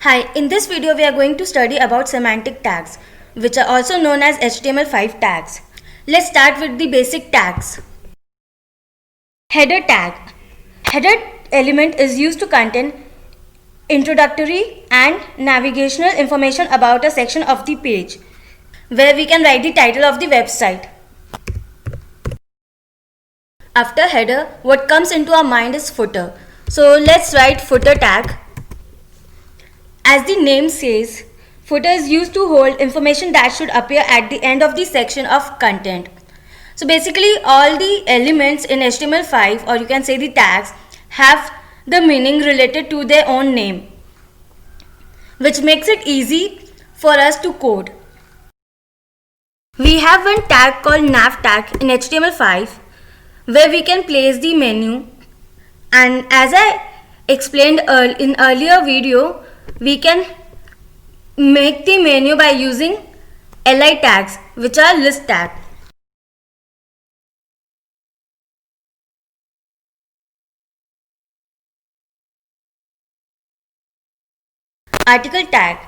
Hi, in this video we are going to study about semantic tags, which are also known as HTML5 tags. Let's start with the basic tags. Header tag. Header element is used to contain introductory and navigational information about a section of the page, where we can write the title of the website. After header, what comes into our mind is footer. So let's write footer tag. As the name says, footer is used to hold information that should appear at the end of the section of content. So basically all the elements in HTML5, or you can say the tags, have the meaning related to their own name, which makes it easy for us to code. We have one tag called nav tag in HTML5 where we can place the menu, and as I explained in earlier video, we can make the menu by using li tags, which are list tag. Article tag.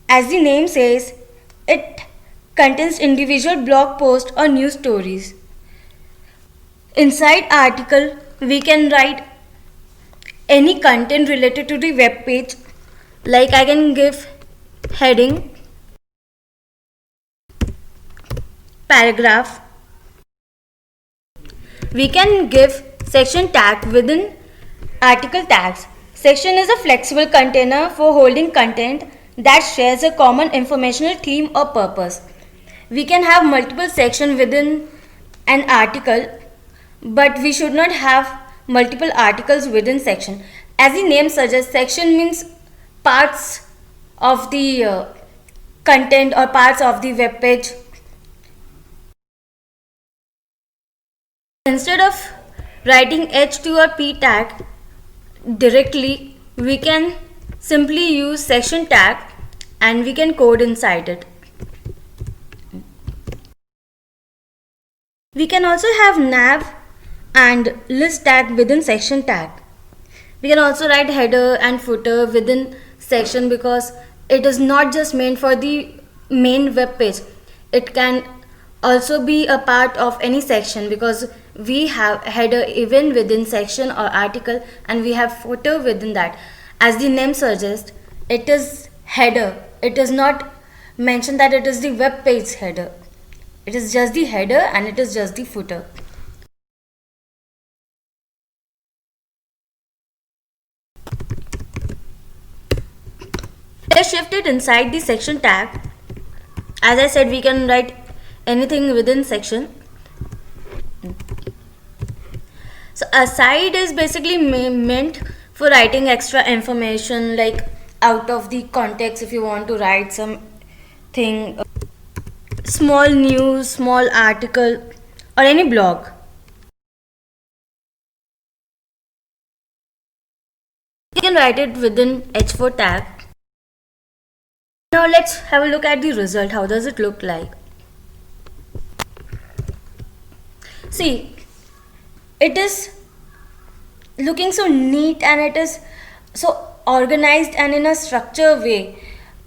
As the name says, it contains individual blog posts or news stories. Inside article, we can write any content related to the web page, like I can give heading, paragraph. We can give section tag within article tags. Section is a flexible container for holding content that shares a common informational theme or purpose. We can have multiple sections within an article, but we should not have multiple articles within section. As the name suggests, section means parts of the content or parts of the web page. Instead of writing h2 or p tag directly, we can simply use section tag and we can code inside it. We can also have nav and list tag within section tag. We can also write header and footer within section because it is not just meant for the main web page. It can also be a part of any section because we have header even within section or article, and we have footer within that. As the name suggests, it is header. It is not mentioned that it is the web page header. It is just the header and it is just the footer. Let's shift it inside the section tag. As I said, we can write anything within section. So aside is basically meant for writing extra information, like out of the context. If you want to write something, small news, small article, or any blog. You can write it within h4 tag. Now let's have a look at the result. How does it look like? See, it is looking so neat and it is so organized and in a structured way.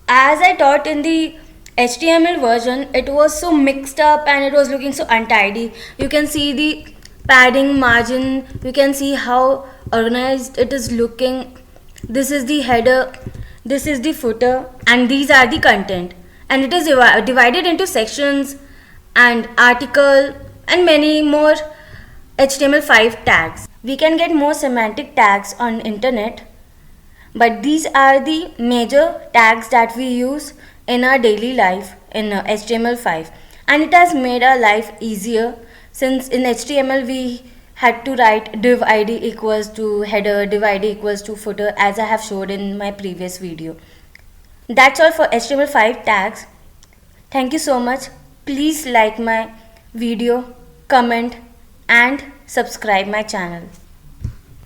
As I taught in the HTML version, it was so mixed up and it was looking so untidy. You can see the padding, margin, you can see how organized it is looking. This is the header, this is the footer, and these are the content. And it is divided into sections and article and many more HTML5 tags. We can get more semantic tags on internet, but these are the major tags that we use in our daily life in HTML5, and it has made our life easier, since in HTML we had to write div id equals to header, div id equals to footer, as I have showed in my previous video. That's all for HTML5 tags. Thank you so much. Please like my video, comment and subscribe my channel.